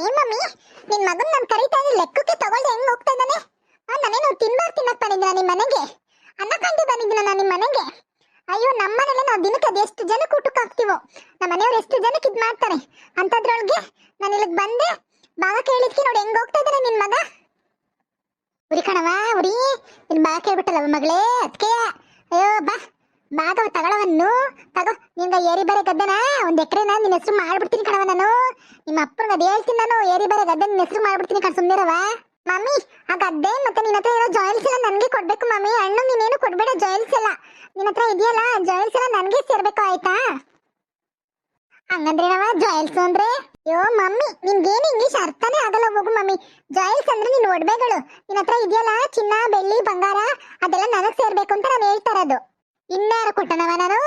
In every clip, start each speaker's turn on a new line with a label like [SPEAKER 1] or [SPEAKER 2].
[SPEAKER 1] ಏ ಮಮ್ಮಿ, ನಿನ್ ಮಗನ್ ನಾನು ಕರೀತಾ ಇದ್ದೀನಿ, ಲೆಕ್ಕಕ್ಕೆ ತಗೊಳ್ದೆ ಹೆಂಗ್ ಹೋಗ್ತಾ ಇದ್ದಾನೆ. ನಾನೇನು ತಿನ್ನಕ್ ಬಂದಿದ್ದೀನ ನಿಮ್ಮ ಮನೆಗೆ? ಅನ್ನಕ್ಕಂಡು ಬಂದಿದ್ದೀನ ನಾನು ನಿಮ್ಮ ಮನೆಗೆ? ಅಯ್ಯೋ, ನಮ್ಮನೇಲೆ ನಾವು ದಿನಕ್ಕೆ ಅದು ಎಷ್ಟು ಜನಕ್ಕೆ ಊಟಕ್ಕೆ ಹಾಕ್ತಿವೋ, ನಮ್ಮ ಮನೆಯವ್ರು ಎಷ್ಟು ಜನಕ್ಕೆ ಇದ್ ಮಾಡ್ತಾರೆ. ಅಂತದ್ರೊಳಗೆ ನಾನು ಇಲ್ಲಿಗೆ ಬಂದೆ, ಭಾಗ ಕೇಳಿದ್ಕೆ ನೋಡಿ ಹೆಂಗ್ ಹೋಗ್ತಾ ಇದ್ದಾನೆ ನಿನ್ ಮಗ. ಉರಿ ಕಣವ ಉರಿ, ನಿನ್ ಭಾಗ ಕೇಳ್ಬಿಟ್ಟಲ್ಲ ಮಗಳೇ, ಅದಕ್ಕೆ ಅಯ್ಯೋ ಬಾ ಭಾಗವ ತಗೊಳವನ್ನು ತಗೋ. ನಿನ್ಗ ಏರಿ ಬರೆ ಗದ್ದೆನ ಒಂದ್ ಎಕರೆನ ನಿನ್ನ ಹೆಸರು ಮಾಡ್ಬಿಡ್ತೀನಿ ಕಣವ. ನಾನು ನಿಮ್ಮ ಅಪ್ಪನ ಅದ್ ಹೇಳ್ತೀನಿ, ನಾನು ಏರಿ ಬರೆ ಗದ್ದೆ ನಿನ್ನ ಹೆಸರು ಮಾಡ್ಬಿಡ್ತೀನಿ ಕಣ್. ಸುಮ್ಮನಿರವ ಮಮ್ಮಿ. ಆ ಗದ್ದೆ ಮತ್ತೆ ನಿನ್ನ ಹತ್ರ ಇರೋ ಜಾಯಿಲ್ಸ್ ಎಲ್ಲ ನನ್ಗೆ ಕೊಡ್ಬೇಕು ಮಮ್ಮಿ. ಅಣ್ಣ ನೀನೇನು ಕೊಡ್ಬೇಡ, ಜಾಯಿಲ್ಸ್ ಎಲ್ಲ ನಿನ್ನ ಹತ್ರ ಇದೆಯಲ್ಲ, ಜಾಯಿಲ್ಸ್ ಎಲ್ಲ ನನ್ಗೆ ಸೇರ್ಬೇಕು ಆಯ್ತಾ? ಹಂಗಂದ್ರೆ ನಾವ ಜಾಯಿಲ್ಸ್ ಅಂದ್ರೆ? ಅಯ್ಯೋ ಮಮ್ಮಿ, ನಿನ್ಗೇನು ಇಂಗ್ಲಿಷ್ ಅರ್ಥನೇ ಆಗಲ್ಲ ಹೋಗು ಮಮ್ಮಿ. ಜಾಯಿಲ್ಸ್ ಅಂದ್ರೆ ನಿನ್ ಒಡವೆಗಳು, ನಿನ್ನ ಹತ್ರ ಇದೆಯಲ್ಲ ಚಿನ್ನ ಬೆಳ್ಳಿ ಬಂಗಾರ, ಅದೆಲ್ಲ ನನಗ್ ಸೇರ್ಬೇಕು ಅಂತ ನಾನು ಹೇಳ್ತಾ ಇರೋದು. ಇನ್ಯಾರು ಕೊಟ್ಟನವ ನಾನು?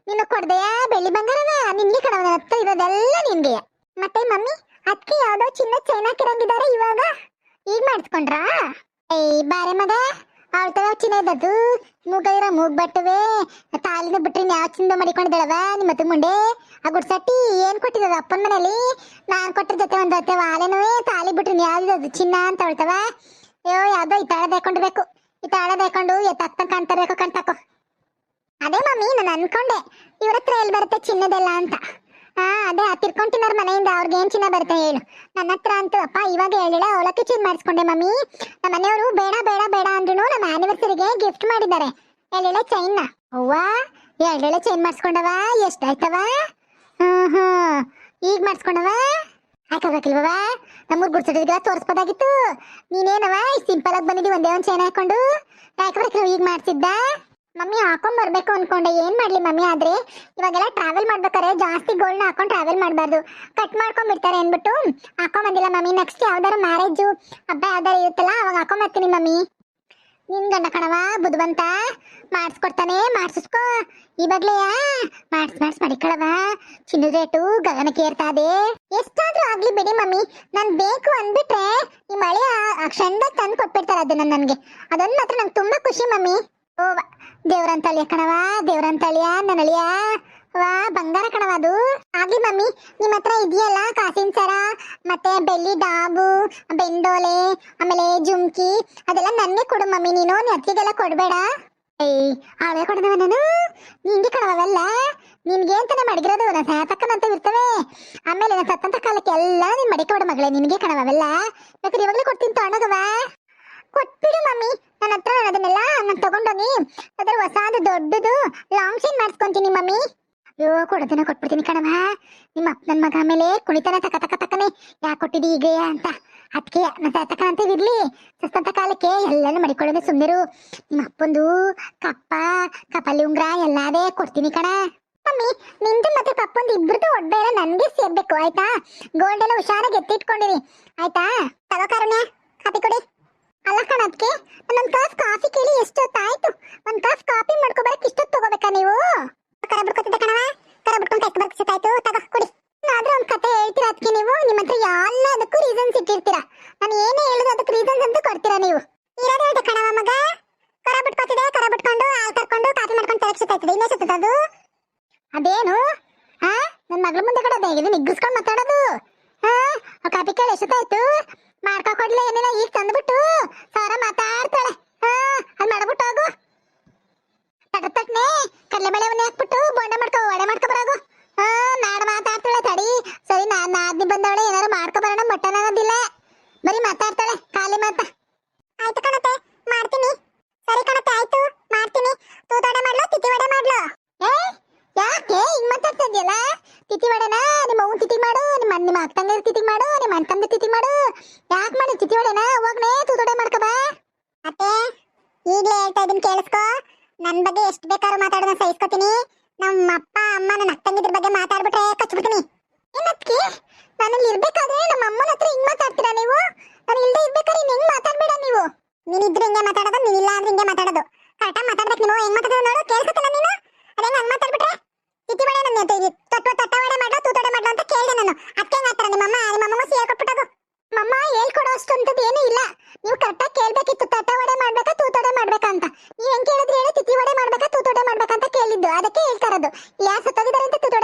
[SPEAKER 1] ನಿನ್ನ ಕೊಡ್ದೆಯಾ ಬೆಳ್ಳಿ ಬಂಗಾರವ? ನಿನ್ಗೆ ಕಣವ, ನನ್ನ ಹತ್ರ ಇರೋದೆಲ್ಲ ನಿನ್ಗೆ. ಮತ್ತೆ ಮಮ್ಮಿ, ಅದಕ್ಕೆ ಯಾವ್ದೋ ಚಿನ್ನ ಚೈನ್ ಹಾಕಿರಂಗಿದ್ದಾರೆ ಇವಾಗ, ಈಗ ಮಾಡಿಸ್ಕೊಂಡ್ರಾ? ಏಯ್ ಬಾರೆ ಮಗ, ಅವಳ್ತವ ಚಿನ್ನ ಇದ್ದದ್ದು ಮೂಗ ಇರೋ ಮೂಗ್ ಬಟ್ಟುವೆ, ತಾಲಿನ ಬಿಟ್ರಿ ಯಾವ ಚಿನ್ನ ಮಾಡಿಕೊಂಡಿದ್ದಾಳವ ನಿಮ್ಮ ಅತ್ತ ಮುಂಡೆ. ಆ ಗುಡ್ಸಟ್ಟಿ ಏನ್ ಕೊಟ್ಟಿದ್ದದ ಅಪ್ಪನ ಮನೇಲಿ? ನಾನ್ ಕೊಟ್ಟಿರ ಜೊತೆ ಒಂದ್ ಹೊತ್ತೆ ವಾಲೆನವೇ ತಾಲಿ ಬಿಟ್ರಿ ಯಾವ್ದು ಚಿನ್ನ ಅಂತ ಹೇಳ್ತವ. ಅಯ್ಯೋ ಯಾವ್ದೋ ಈ ತಾಳ ಬೇಕೊಂಡಿರ್ಬೇಕು, ಈ ತಾಳ ಬೇಕೊಂಡು ಎತ್ತ ಕಾಣ್ತಾರ್ಬೇಕು ಕಣ್ತಾಕೋ. ಅದೇ ಮಮ್ಮಿ, ನಾನು ಅನ್ಕೊಂಡೆ ಇವ್ರ ಹತ್ರ ಎಲ್ಲಿ ಬರುತ್ತೆ ಚಿನ್ನದೆಲ್ಲ ಅಂತ. ಅದೇ ತಿರ್ಕೊಂತಿನಾರ ಮನೆಯಿಂದ ಅವ್ರಿಗೆ ಏನ್ ಚಿನ್ನ ಬರುತ್ತೆ ಹೇಳು? ನನ್ನ ಹತ್ರ ಅಂತೂ ಅಪ್ಪ ಇವಾಗ ಹೇಳಿಲ್ಲ, ಅವಲಕ್ಕಿ ಚೇಂಜ್ ಮಾಡಿಸ್ಕೊಂಡೆ ಮಮ್ಮಿ. ನಮ್ಮ ಮನೆಯವರು ಬೇಡ ಬೇಡ ಬೇಡ ಅಂದ್ರು ನಮ್ಮ ಆನಿವರ್ಸರಿಗೆ ಗಿಫ್ಟ್ ಮಾಡಿದ್ದಾರೆ ಹೇಳಿಲ್ಲ ಚೈನ್ನ. ಅವ್ವ, ಎರಡೆಳೆ ಚೈನ್ ಮಾಡಿಸ್ಕೊಂಡವ, ಎಷ್ಟಾಯ್ತವ? ಈಗ ಮಾಡಿಸ್ಕೊಂಡವ, ಹಾಕಬೇಕಿಲ್ವವ? ನಮ್ಮೂರ್ ಗುಡ್ಸೋದಿಗೆಲ್ಲ ತೋರಿಸ್ಬೋದಾಗಿತ್ತು. ನೀನೇನವ ಸಿಂಪಲ್ ಆಗಿ ಬಂದಿದ್ದೀವಿ ಒಂದೇ ಒಂದ್ ಚೈನ್ ಹಾಕೊಂಡು, ಯಾಕೆ ಈಗ ಮಾಡ್ಸಿದ್ದ? ಮಮ್ಮಿ ಹಾಕೊಂಡ್ ಬರ್ಬೇಕು ಅನ್ಕೊಂಡೆ, ಏನ್ ಮಾಡ್ಲಿ ಮಮ್ಮಿ? ಆದ್ರೆ ಇವಾಗೆಲ್ಲ ಟ್ರಾವೆಲ್ ಮಾಡ್ಬೇಕಾರೆ ಜಾಸ್ತಿ ಗೋಲ್ಡ್ನ ಹಾಕೊಂಡ್ ಟ್ರಾವೆಲ್ ಮಾಡ್ಬಾರ್ದು, ಕಟ್ ಮಾಡ್ಕೊಂಡ್ ಬಿಡ್ತಾರೆ ಅನ್ಬಿಟ್ಟು ಹಾಕೊಂಡ್ ಬಂದಿಲ್ಲ ಮಮ್ಮಿ. ನೆಕ್ಸ್ಟ್ ಯಾವ್ದಾರು ಮ್ಯಾರೇಜು ಹಬ್ಬ ಯಾವ್ದಾರು ಇರುತ್ತಲ್ಲ ಅವಾಗ ಹಾಕೊಂಡ್ ಬರ್ತೀನಿ ಮಮ್ಮಿ. ನಿನ್ ಗಂಡ ಕಣವ ಬುದ್ಧಿವಂತ, ಮಾಡಿಸ್ಕೊಡ್ತಾನೆ, ಮಾಡಿಸ್ಕೋ ಇವಾಗ್ಲೇ. ಮಾಡಿಸ್ ಮಡಿಕಳವ, ಚಿನ್ನದ ರೇಟು ಗಗನಕ್ಕೆ ಏರ್ತಾ ಇದೆ. ಎಷ್ಟಾದ್ರೂ ಆಗ್ಲಿ ಬಿಡಿ ಮಮ್ಮಿ, ನಾನ್ ಬೇಕು ಅಂದ್ಬಿಟ್ರೆ ಈ ಮಳೆ ಕ್ಷಣ ತಂದು ಕೊಟ್ಬಿಡ್ತಾರ ಅದನ್ನ ನನ್ಗೆ. ಅದೊಂದು ಮಾತ್ರ ನಂಗೆ ತುಂಬಾ ಖುಷಿ ಮಮ್ಮಿ. ಓ ದೇವ್ರಂತಳಿಯ ಕಣವ, ದೇವ್ರಂತಳಿಯ ನನ್ನಳಿಯ, ವಾ ಬಂಗಾರ ಕಣವ ಅದು. ಆಗ್ಲಿ ಮಮ್ಮಿ, ನಿಮ್ಮ ಹತ್ರ ಇದೆಯಲ್ಲ ಕಾಸಿನ ಸರ, ಮತ್ತೆ ಬೆಳ್ಳಿ ಡಾಬು, ಬೆಂಡೋಲೆ, ಆಮೇಲೆ ಜುಮ್ಕಿ, ಅದೆಲ್ಲ ನನ್ನೇ ಕೊಡು ಮಮ್ಮಿ. ನೀನು ಅತ್ತಿಗೆಲ್ಲ ಕೊಡ್ಬೇಡ. ಏಯ್ ಅವಳೆ ಕೊಡದವ ನಾನು? ನಿಂಗೆ ಕಣವೆಲ್ಲ ನಿನ್ಗೆ ಅಂತಾನೆ ಮಡಗಿರೋದು, ನಾನು ಸಾತಕ್ಕನಂತ ಇರ್ತವೆ. ಆಮೇಲೆ ನಾನು ಸತ್ತಂತ ಕಾಲಕ್ಕೆ ಎಲ್ಲ ನೀನ್ ಮಡಿಕೊಡ ಮಗಳೇ, ನಿನ್ಗೆ ಕಣವೆಲ್ಲ. ಬೇಕಾದ್ರೆ ಇವಾಗಲೇ ಕೊಡ್ತೀನಿ ತಗೊಂಡೋಗವ. ಕೊಟ್ಬಿಡು ಮಮ್ಮಿ, ನನ್ನ ಹತ್ರ ಅದನ್ನೆಲ್ಲ ನಾನು ತಗೊಂಡೋಗಿ ಅದ್ರ ಹೊಸಾದು ದೊಡ್ಡದು ಲಾಂಗ್ ಚೈನ್ ಮಾಡಿಸ್ಕೊಂತೀನಿ ಮಮ್ಮಿ. ಅಯ್ಯೋ ಕೊಡೋದನ್ನ ಕೊಟ್ಬಿಡ್ತೀನಿ ಕಣವ. ನಿಮ್ಮ ಅಪ್ಪನ ಮಗ ಆಮೇಲೆ ಕುಣಿತಾನೆ ತಕ್ಕನೆ ಯಾಕೆ ಕೊಟ್ಟಿದಿ ಈಗ ಅಂತ. ಅದಕ್ಕೆ ನನ್ನ ತಕ್ಕಂತ ಇರ್ಲಿ, ಸಸ್ತಂತ ಕಾಲಕ್ಕೆ ಎಲ್ಲಾನು ಮಡಿಕೊಳ್ಳೋದು. ಸುಮ್ಮನಿರು. ನಿಮ್ಮ ಅಪ್ಪಂದು ಕಪ್ಪಲ್ಲಿ ಉಂಗ್ರ ಎಲ್ಲಾದೇ ಕೊಡ್ತೀನಿ ಕಣ. ಮಮ್ಮಿ ನಿಂದು ಮತ್ತೆ ಪಪ್ಪಂದು ಇಬ್ರದ್ದು ಒಡ್ಡೆ ಎಲ್ಲ ನನ್ಗೆ ಸೇರ್ಬೇಕು ಆಯ್ತಾ? ಗೋಲ್ಡ್ ಎಲ್ಲ ಹುಷಾರಾಗಿ ಎತ್ತಿಟ್ಕೊಂಡಿರಿ ಆಯ್ತಾ? ತಗೋ ಕಾರುಣ್ಯ, ಕಾಪಿ ಕೊಡಿ. ಅಲ್ಲ ಕಣ, ಅದಕ್ಕೆ ಒಂದೊಂದು ಕಾಫ್ ಕಾಫಿ ಕೇಳಿ ಎಷ್ಟೊತ್ತಾಯ್ತು. ಒಂದ್ ಕಾಫ್ ಕಾಫಿ ಮಾಡ್ಕೊಬರಕ್ ಇಷ್ಟೊತ್ತು ತಗೋಬೇಕಾ ನೀವು? ಕರ ಬಿಡ್ಕೊತಿದ್ದೆ ಕಣವ, ಕರ ಬಿಡ್ಕೊಂಡು ಎಷ್ಟು ಬರ್ಕಿಸ್ತಾಯ್ತು. ತಗೋ ಕುಡಿ. ಆದ್ರೆ ಒಂದ್ ಕತೆ ಹೇಳ್ತೀರಾ ಅದಕ್ಕೆ ನೀವು? ನಿಮ್ಮ ಹತ್ರ ಎಲ್ಲದಕ್ಕೂ ರೀಸನ್ಸ್ ಇಟ್ಟಿರ್ತೀರಾ, ನಾನು ಏನೇ ಹೇಳುದು ಅದಕ್ಕೆ ರೀಸನ್ಸ್ ಅಂತ ಕೊಡ್ತೀರಾ ನೀವು. ಇರೋದೇ ಹೇಳ್ದೆ ಕಣವ ಮಗ, ಕರ ಬಿಟ್ಕೊತಿದೆ, ಕರ ಬಿಟ್ಕೊಂಡು ಹಾಲು ಕರ್ಕೊಂಡು ಕಾಫಿ ಮಾಡ್ಕೊಂಡು ತರಕ್ಷಿತಾಯ್ತದೆ. ಇನ್ನೇ ಸುತ್ತದು ಅದೇನು? ನನ್ನ ಮಗಳ ಮುಂದೆ ಕಡೆ ಹೇಗಿದೆ ನಿಗ್ಗಿಸ್ಕೊಂಡು ಮಾತಾಡೋದು? ಕಾಫಿ ಕೇಳಿ ಎಷ್ಟೊತ್ತಾಯ್ತು? ಮಾಡ್ಕೊ ಕೊಡ್ಲಿ ಏನಿಲ್ಲ, ಈಗ ತಂದ್ಬಿಟ್ಟು ಸಾರ ಮಾತಾಡ್ತಾಳೆ. ಅಲ್ಲಿ ಮಾಡ್ಬಿಟ್ಟು ಹೋಗು. ತಟ್ಟನೆ ಕಡಲೆಬೇಳೆ ಉಣ್ಣೆ ಹಾಕ್ಬಿಟ್ಟು ಬೋಂಡ ವಡೆ ಮಾಡ್ಕೊ ಬರೋಗು. ನಾಡ ಮಾತಾಡ್ತಾಳೆ ತಡಿ. ಸರಿ, ನಾದ್ನಿ ಬಂದವಳೆ, ಏನಾರು ಮಾಡ್ಕೊ ಬರೋಣ. ಮಟನ್ ಅನ್ನೋದಿಲ್ಲ, ಬರೀ ಮಾತಾಡ್ತಾಳೆ ಖಾಲಿ ಮಾತಾ. ಆಯ್ತು ಕಣತೆ, ಮಾಡ್ತೀನಿ. ಸರಿ ಕಣತೆ, ಆಯ್ತು ಮಾಡ್ತೀನಿ. ತೂತಡೆ ಮಾಡ್ಲೋ ತಿಥಿ ವಡೆ ಮಾಡ್ಲೋ? ಯಾಕೆ ಹಿಂಗ್ ಮಾತಾಡ್ತಾ ಇದೆಯಲ್ಲ? ತಿಥಿ ವಡೆನ ನಿಮ್ಮ ಅವ್ನ ತಿಥಿ ಮಾಡು, ನಿಮ್ಮ ಅಕ್ಕಂಗ ತಿಥಿ ಮಾಡು, ನಿಮ್ಮ ಅಣ್ಣಂದ ತಿಥಿ ಮಾಡು. ಯಾಕೆ ಮಾಡಿ ತಿಥಿ ವಡೆನ? ಹೋಗ್ನೇ ತೂತಡೆ ಮಾಡ್ಕೊ ಬಾ. ಅತ್ತೆ ಈಗಲೇ ಹೇಳ್ತಾ ಇದೀನಿ ಕೇಳಿಸ್ಕೊ. ನನ್ ಬಗ್ಗೆ ಎಷ್ಟು ಬೇಕಾದ್ರೂ ಮಾತಾಡೋದನ್ನ ಸಹಿಸ್ಕೊತೀನಿ. ನಮ್ಮ ಅಪ್ಪ ಅಮ್ಮ ನನ್ನ ಅಕ್ಕಂಗಿದ್ರ ಬಗ್ಗೆ ಮಾತಾಡ್ಬಿಟ್ರೆ ಕಚ್ಬಿಡ್ತೀನಿ. ಏನಕ್ಕೆ ನಾನಲ್ಲಿ ಇರ್ಬೇಕಾದ್ರೆ ನಮ್ಮ ಅಮ್ಮನ ಹತ್ರ ಹಿಂಗ್ ಮಾತಾಡ್ತೀರಾ ನೀವು? ನಾನು ಇಲ್ದೇ ಇರ್ಬೇಕಾದ್ರೆ ಹಿಂಗ್ ಮಾತಾಡ್ಬೇಡ ನೀವು. ನೀನಿದ್ರೆ ಹಿಂಗೆ ಮಾತಾಡೋದು, ನೀನಿಲ್ಲ ಅಂದ್ರೆ ಹಿಂಗೆ ಮಾತಾಡೋದು. ಕರೆಕ್ಟಾಗಿ ಮಾತಾಡ್ಬೇಕು ನೀವು. ಹೆಂಗ್ ಮಾತಾಡೋದು ನೋಡು, ಕೇಳಿಸ್ಕೊತಿಲ್ಲ ನೀನು? ಅದೇನು ಹಂಗ್ ಮಾತಾಡ್ಬಿಟ್ರೆ ತಿಥಿ ವಡೆ ನನ್ನ ತೊಟ್ಟ ವಡೆ ಮಾಡ್ಲೋ ತೂತಡೆ ಮಾಡ್ಲೋ ಅಂತ ಕೇಳಿದೆ ನಾನು. ಅದಕ್ಕೆ ಮಾತಾಡ ನಿಮ್ಮಮ್ಮ ಸೇರ್ಕೊಟ್ಬಿಟ್ಟೋಗು. ಮಮ್ಮ ಹೇಳ್ಕೊಡೋ ಅಷ್ಟು ಅಂತದ್ದು ಏನೂ ಇಲ್ಲ. ನೀವು ಕರೆಕ್ಟಾಗಿ ಕೇಳ್ಬೇಕಿತ್ತು, ತಟ್ಟ ವಡೆ ಮಾಡ್ಬೇಕಾ ತೂತಡೆ ಮಾಡ್ಬೇಕಾ ಅಂತ. ನೀವ್ ಹೆಂಗ್ ಕೇಳಿದ್ರಿ ಹೇಳಿ? ತಿಥಿ ವಡೆ ಮಾಡ್ಬೇಕಾ ತೂತಡೆ ಮಾಡ್ಬೇಕಂತ ಕೇಳಿದ್ದು, ಅದಕ್ಕೆ ಹೇಳ್ತಾ ಇರೋದು. ಯಾರು ಸತ್ತೋಗಿದಾರೆ ಅಂತ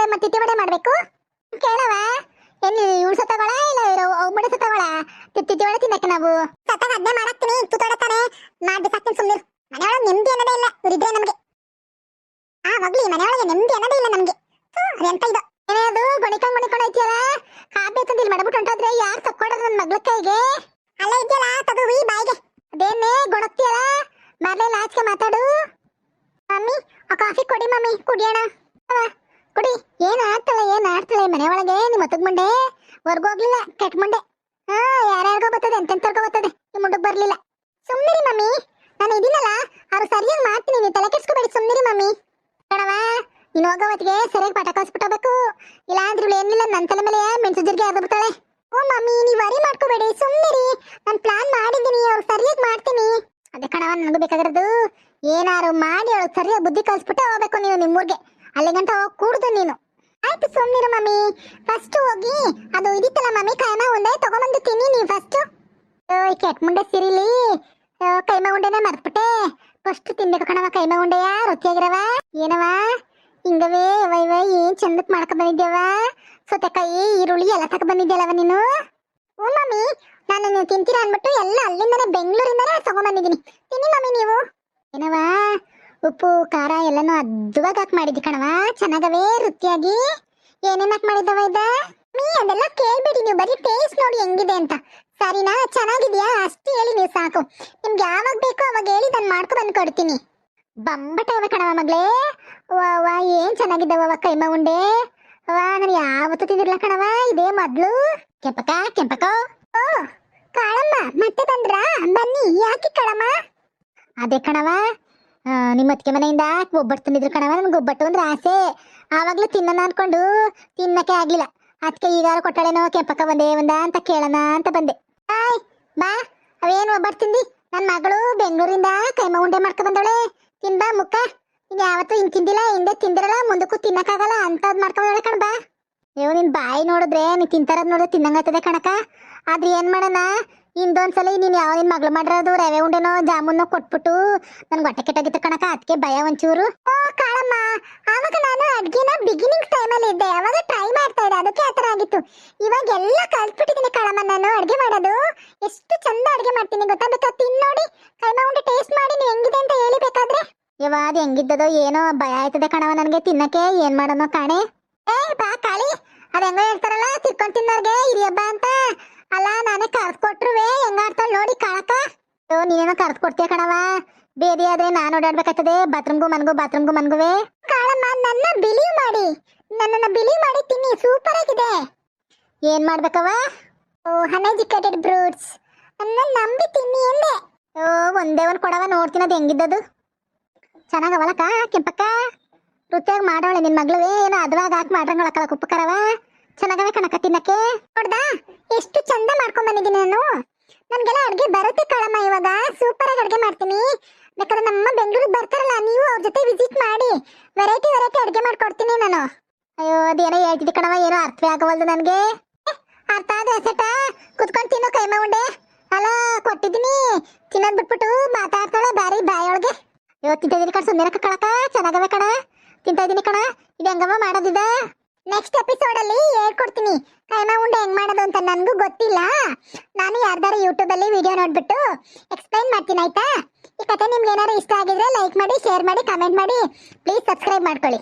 [SPEAKER 1] ತಿಥಿ ವಡೆ ಮಾಡ್ಬೇಕು ಕೇಳವ? ಏನು ಇವ್ಳು ಸತ್ತೋಗಳ ಇಲ್ಲ ನಾವು ಸತ್ತಾಗ ಅದ್ನೇ ಮಾಡಾಕ್ತೀನಿ ತುತ್ತಾಡತಾನೆ ಮಾಡಿ ಬಿಸಾಕ್ತೀನಿ ಸುಮ್ಮನೆ ಮನೆಯೊಳಗೆ ನೆಮ್ಮದಿ ಅನ್ನೋದೇ ಇಲ್ಲ ಇವ್ರಿದ್ರೆ ನಮಗೆ ಆ ಮಗ್ಲಿ ಮನೆಯೊಳಗೆ ನೆಮ್ಮದಿ ಅನ್ನೋದೇ ಇಲ್ಲ ನಮ್ಗೆ ಎಂತ ಇದು ಏನೇದು ಗೊಣಿಕೊಂಡು ಐತಿಯಲ್ಲ ಕಾಬಿ ತಂದಿಲ್ ಮಾಡಬಿಟ್ಟು ಹೊಂಟೋದ್ರೆ ಯಾರು ತಕ್ಕೊಡೋದು ನನ್ನ ಮಗ್ಳ ಕೈಗೆ ಅಲ್ಲ ಇದೆಯಲ್ಲ ತಗೋವಿ ಬಾಯಿಗೆ ಅದೇನೇ ಗೊಣಗ್ತಿಯಲ್ಲ ಬರ್ಲೇ ಲಾಚ್ಕೆ ಮಾತಾಡು ಮಮ್ಮಿ ಆ ಕಾಫಿ ಕೊಡಿ ಮಮ್ಮಿ ಕುಡಿಯೋಣ ಕುಡಿ ಏನ್ ಆಡ್ತಾಳೆ ಮನೆ ಒಳಗೆ ನಿಮ್ಮ ಮತ್ತಗ್ ಮುಂಡೆ ಹೊರ್ಗೋಗ್ಲಿಲ್ಲ ಕೆಟ್ಟ ಮುಂಡೆ ಯಾರ್ಯಾರಿಗೋ ಬರ್ತದೆ ಎಂತೆಂತರ್ಗೋ ಬರ್ತದೆ ನಿಮ್ ಮುಂಡಕ್ ಬರ್ಲಿಲ್ಲ ಸುಮ್ನಿರಿ ಮಮ್ಮಿ ನಾನು ಇದೀನಲ್ಲ ಅವ್ರು ಸರಿಯಾಗಿ ಮಾಡ್ತೀನಿ ನೀವು ತಲೆ ಕೆಡ್ಸ್ಕೊಬೇಡಿ ಸುಮ್ನಿರಿ ಮಮ್ಮಿ ಕಣವ ನೀನು ಹೋಗೋ ಹೊತ್ತಿಗೆ ಸರಿಯಾಗಿ ಪಾಠ ಕಲ್ಸ್ಬಿಟ್ಟಬೇಕು ಇಲ್ಲ ಅಂದ್ರೆ ಏನಿಲ್ಲ ನನ್ನ ತಲೆ ಮೇಲೆ ಮೆಣಸು ಜೀರಿಗೆ ಬಿಡ್ತಾಳೆ ಓ ಮಮ್ಮಿ ನೀವು ವರಿ ಮಾಡ್ಕೋಬೇಡಿ ಸುಮ್ನಿರಿ ನಾನು ಪ್ಲಾನ್ ಮಾಡಿದ್ದೀನಿ ಅವ್ರು ಸರಿಯಾಗಿ ಮಾಡ್ತೀನಿ ಅದೇ ಕಣವ ನನಗೂ ಬೇಕಾಗಿರೋದು ಏನಾರು ಮಾಡಿ ಅವಳು ಸರಿಯಾಗಿ ಬುದ್ಧಿ ಕಲ್ಸ್ಬಿಟ್ಟೆ ಹೋಗ್ಬೇಕು ನೀವು ನಿಮ್ಮೂರ್ಗೆ ಅಲ್ಲಿ ಗಂಟ ಹೋಗಿ ಕೂಡ್ದು ನೀನು ಆಯ್ತು ಸುಮ್ನಿರು ಮಮ್ಮಿ ಫಸ್ಟ್ ಹೋಗಿ ಅದು ಇದಿತ್ತಲ್ಲ ಮಮ್ಮಿ ಕೈಮಾ ಉಂಡೆ ತಗೊಂಬಂದು ತಿನ್ನಿ ನೀವು ಫಸ್ಟ್ ಕೆಟ್ಟ ಮುಂಡೆ ಸಿರಿಲಿ ಕೈಮಾ ಉಂಡೆನ ಮರ್ತ್ಬಿಟ್ಟೆ ಫಸ್ಟ್ ತಿನ್ಬೇಕು ಕಣವ ಕೈಮಾ ಉಂಡೆಯ ರುಚಿಯಾಗಿರವ ಏನವ ಹಿಂಗವೇ ವೈವ ಏನ್ ಚಂದಕ್ ಮಾಡ್ಕೊ ಬಂದಿದ್ದೇವ ಸೌತೆಕಾಯಿ ಈರುಳ್ಳಿ ಎಲ್ಲ ತಕ ಬಂದಿದ್ಯಲ್ಲವ ನೀನು ಹ್ಞೂ ಮಮ್ಮಿ ನಾನು ನೀವು ತಿಂತೀರಾ ಅಂದ್ಬಿಟ್ಟು ಎಲ್ಲ ಅಲ್ಲಿಂದನೇ ಬೆಂಗಳೂರಿಂದನೇ ತಗೊಂಬಂದಿದ್ದೀನಿ ತಿನ್ನಿ ಮಮ್ಮಿ ನೀವು ಏನವ ಉಪ್ಪು ಖಾರ ಎಲ್ಲನೂ ಅದ್ದುವಾಗಿ ಹಾಕಿ ಮಾಡಿದ್ದಿ ಕಣವ ಚೆನ್ನಾಗವೇ ರುಚಿಯಾಗಿ ಏನೇನ್ ಹಾಕಿ ಮಾಡಿದ್ದವ ಇದ ಮೀ ಅದೆಲ್ಲ ಕೇಳ್ಬೇಡಿ ನೀವು ಬರೀ ಟೇಸ್ಟ್ ನೋಡಿ ಹೆಂಗಿದೆ ಅಂತ ಸರಿನಾ ಚೆನ್ನಾಗಿದ್ಯಾ ಅಷ್ಟು ಹೇಳಿ ನೀವು ಸಾಕು ನಿಮ್ಗೆ ಯಾವಾಗ ಬೇಕೋ ಅವಾಗ ಹೇಳಿ ನಾನು ಮಾಡ್ಕೊ ಬಂದು ಕೊಡ್ತೀನಿ ಬಂಬಟವ ಕಣವ ಮಗಳೇ ವಾ ಏನ್ ಚೆನ್ನಾಗಿದ್ದವ ಕೈಮಾ ಉಂಡೆ ವಾ ನಾನು ಯಾವತ್ತೂ ತಿಂದಿರ್ಲ ಕಣವ ಇದೇ ಮೊದ್ಲು ಕೆಂಪಕ ಓ ಕಾಳಮ್ಮ ಮತ್ತೆ ಬಂದ್ರಾ ಬನ್ನಿ ಯಾಕೆ ಕಳಮ್ಮ ಅದೇ ಕಣವ ನಿಮ್ಮ ಅತ್ತಿಗೆ ಮನೆಯಿಂದ ಒಬ್ಬಟ್ಟು ತಂದಿದ್ರು ಕಣವ ನನ್ಗೆ ಒಬ್ಬಟ್ಟು ಅಂದ್ರೆ ಆಸೆ ಆವಾಗ್ಲೂ ತಿನ್ನೋಣ ಅನ್ಕೊಂಡು ತಿನ್ನಕ್ಕೆ ಆಗ್ಲಿಲ್ಲ ಅದಕ್ಕೆ ಈಗಾರು ಕೊಟ್ಟಾಳೇನೋ ಕೆಂಪಕ್ಕ ಒಂದ ಅಂತ ಕೇಳೋಣ ಅಂತ ಬಂದೆ ಆಯ್ ಬಾ ಅವೇನು ಒಬ್ಬಟ್ಟು ತಿಂದಿ ನನ್ನ ಮಗಳು ಬೆಂಗಳೂರಿಂದ ಕೈಮಾ ಉಂಡೆ ಮಾಡ್ಕೊ ಬಂದವಳೆ ತಿನ್ಬಾ ಮುಕ್ಕ ನೀನ್ ಯಾವತ್ತೂ ಹಿಂಗ್ ತಿಂದಿಲ್ಲ ಹಿಂದೆ ತಿಂದಿರಲ್ಲ ಮುಂದಕ್ಕೂ ತಿನ್ನಕ್ಕಾಗಲ್ಲ ಅಂತದ್ ಮಾಡ್ಕೊ ಬಂದವಳೆ ಕಣ್ ಬಾ ಅಯ್ಯೋ ನಿನ್ ಬಾಯಿ ನೋಡಿದ್ರೆ ನೀ ತಿಂತಾರದ್ ನೋಡಿದ್ರೆ ತಿನ್ನಂಗಾಯ್ತದೆ ಕಣಕ ಆದ್ರೆ ಏನ್ ಮಾಡೋಣ ಇಂದೊಂದ್ಸಲ ನೀನ್ ಯಾವ ನಿನ್ ಮಗಳು ಮಾಡಿರೋದು ರವೆ ಉಂಡೆನೋ ಜಾಮೂನೋ ಕೊಟ್ಬಿಟ್ಟು ನನ್ಗೆ ಹೊಟ್ಟೆ ಕೆಟ್ಟಾಗಿತ್ತು ಕಣಕ ಅದಕ್ಕೆ ಭಯ ಒಂಚೂರು ಓ ಕಾಳಮ್ಮ ಆವಾಗ ನಾನು ಅಡ್ಗೆನ ಬಿಗಿನಿಂಗ್ ಟೈಮಲ್ಲಿ ಇದ್ದೆ ಅವಾಗ ಟ್ರೈ ಮಾಡ್ತಾ ಇದ್ದೆ ಅದಕ್ಕೆ ಆತರ ಆಗಿತ್ತು ಇವಾಗ ಎಲ್ಲ ಕಲ್ತ್ಬಿಟ್ಟಿದ್ದೀನಿ ಕಾಳಮ್ಮ ನಾನು ಅಡ್ಗೆ ಮಾಡೋದು ಎಷ್ಟು ಚಂದ ಅಡ್ಗೆ ಮಾಡ್ತೀನಿ ಗೊತ್ತಾಗಬೇಕಾ ತಿನ್ನೋಡಿ ಕೈಮಾ ಉಂಡೆ ಟೇಸ್ಟ್ ಮಾಡಿ ನೀವು ಹೆಂಗಿದೆ ಅಂತ ಹೇಳಿ ಬೇಕಾದ್ರೆ ಇವಾಗ ಹೆಂಗಿದ್ದದೋ ಏನೋ ಭಯ ಆಯ್ತದೆ ಕಣವ ನನಗೆ ತಿನ್ನಕ್ಕೆ ಏನ್ ಮಾಡೋಣ ಕಾಣೆ ಬಾ ಕಾಳಿ ಅದ ಹೆಂಗೋ ಹೇಳ್ತಾರಲ್ಲ ತಿರ್ಕೊಂಡ್ ತಿನ್ನೋರ್ಗೆ ಹಿರಿಯಬ್ಬ ಅಂತ ಅಲ್ಲ ನಾನೇ ಕರ್ದ್ ಕೊಟ್ರುವೆ ಹೆಂಗಾಡ್ತಾಳ ನೋಡಿ ಕಾಳಕ ನೀನೇನೋ ಕರ್ದ್ ಕೊಡ್ತೀಯ ಕಣವ ಬೇರೆ ಆದ್ರೆ ನಾನು ಓಡಾಡ್ಬೇಕಾಗ್ತದೆ ಬಾತ್ರೂಮ್ಗೂ ಮನ್ಗುವೆ ಕಾಳಮ್ಮ ನನ್ನನ್ನ ಬಿಲೀವ್ ಮಾಡಿ ತಿನ್ನಿ ಸೂಪರ್ ಆಗಿದೆ ಏನ್ ಮಾಡ್ಬೇಕವ ಓ ಅನ್ಎಜುಕೇಟೆಡ್ ಬ್ರೂಟ್ಸ್ ನನ್ನ ನಂಬಿ ತಿನ್ನಿ ಎಂದೆ ಓ ಒಂದೇ ಒಂದ್ ಕೊಡವ ನೋಡ್ತೀನಿ ಅದು ಹೆಂಗಿದ್ದದು ಚೆನ್ನಾಗವಲಕ್ಕ ಕೆಂಪಕ್ಕ ರುಚಿಯಾಗಿ ಮಾಡೋಳೆ ನಿನ್ ಮಗ್ಳುವೆ ಏನೋ ಅದ್ವಾಗ ಹಾಕಿ ಮಾಡ್ರಂಗಳಕ್ಕ ಉಪ್ಪು ಖಾರವ ಚೆನ್ನಾಗವೆ ಕಣಕ್ಕ ತಿನ್ನಕ್ಕೆ ನೋಡ್ದಾ ಎಷ್ಟು ಚಂದ ಮಾಡ್ಕೊಂಡ್ ಬಂದಿದ್ದೀನಿ ನಾನು ನನ್ಗೆಲ್ಲ ಅಡ್ಗೆ ಬರುತ್ತೆ ಕಳಮ್ಮ ಇವಾಗ ಸೂಪರ್ ಆಗಿ ಅಡ್ಗೆ ಮಾಡ್ತೀನಿ ಬೇಕಾದ್ರೆ ನಮ್ಮ ಬೆಂಗಳೂರಿಗೆ ಬರ್ತಾರಲ್ಲ ನೀವು ಅವ್ರ ಜೊತೆ ವಿಸಿಟ್ ಮಾಡಿ ವೆರೈಟಿ ಅಡ್ಗೆ ಮಾಡ್ಕೊಡ್ತೀನಿ ನಾನು ಅಯ್ಯೋ ಅದೇನೋ ಹೇಳ್ತಿದ್ದೆ ಕಣವ ಏನೋ ಅರ್ಥವೇ ಆಗವಲ್ದು ನನ್ಗೆ ಅರ್ಥ ಆದ್ರೆ ಅಸೆಟ ಕುತ್ಕೊಂಡು ತಿನ್ನೋ ಕೈಮಾ ಉಂಡೆ ಅಲ್ಲ ಕೊಟ್ಟಿದ್ದೀನಿ ತಿನ್ನೋದ್ ಬಿಟ್ಬಿಟ್ಟು ಮಾತಾಡ್ತಾಳೆ ಬಾರಿ ಬಾಯೊಳಗೆ ಇವತ್ತು ತಿಂತಿದ್ದೀನಿ ಕಣ ಸುಂದರಕ್ಕ ಕಳಕ ಚೆನ್ನಾಗವೆ ಕಣ ತಿಂತಾ ಇದೀನಿ ಕಣ ಇದು ಹೆಂಗವ ಮಾಡೋದಿದ ನೆಕ್ಸ್ಟ್ ಎಪಿಸೋಡ್ ಅಲ್ಲಿ ಹೇಳ್ಕೊಡ್ತೀನಿ ಕೈಮಾ ಉಂಡೆ ಹೆಂಗ್ ಮಾಡೋದು ಅಂತ ನನ್ಗೂ ಗೊತ್ತಿಲ್ಲ ನಾನು ಯಾರ್ದಾರು ಯೂಟ್ಯೂಬ್ ಅಲ್ಲಿ ವಿಡಿಯೋ ನೋಡ್ಬಿಟ್ಟು ಎಕ್ಸ್ಪ್ಲೈನ್ ಮಾಡ್ತೀನಿ ಆಯ್ತಾ ಈ ಕಥೆ ನಿಮ್ಗೆ ಏನಾದ್ರು ಇಷ್ಟ ಆಗಿದ್ರೆ ಲೈಕ್ ಮಾಡಿ ಶೇರ್ ಮಾಡಿ ಕಮೆಂಟ್ ಮಾಡಿ ಪ್ಲೀಸ್ ಸಬ್ಸ್ಕ್ರೈಬ್ ಮಾಡ್ಕೊಳ್ಳಿ.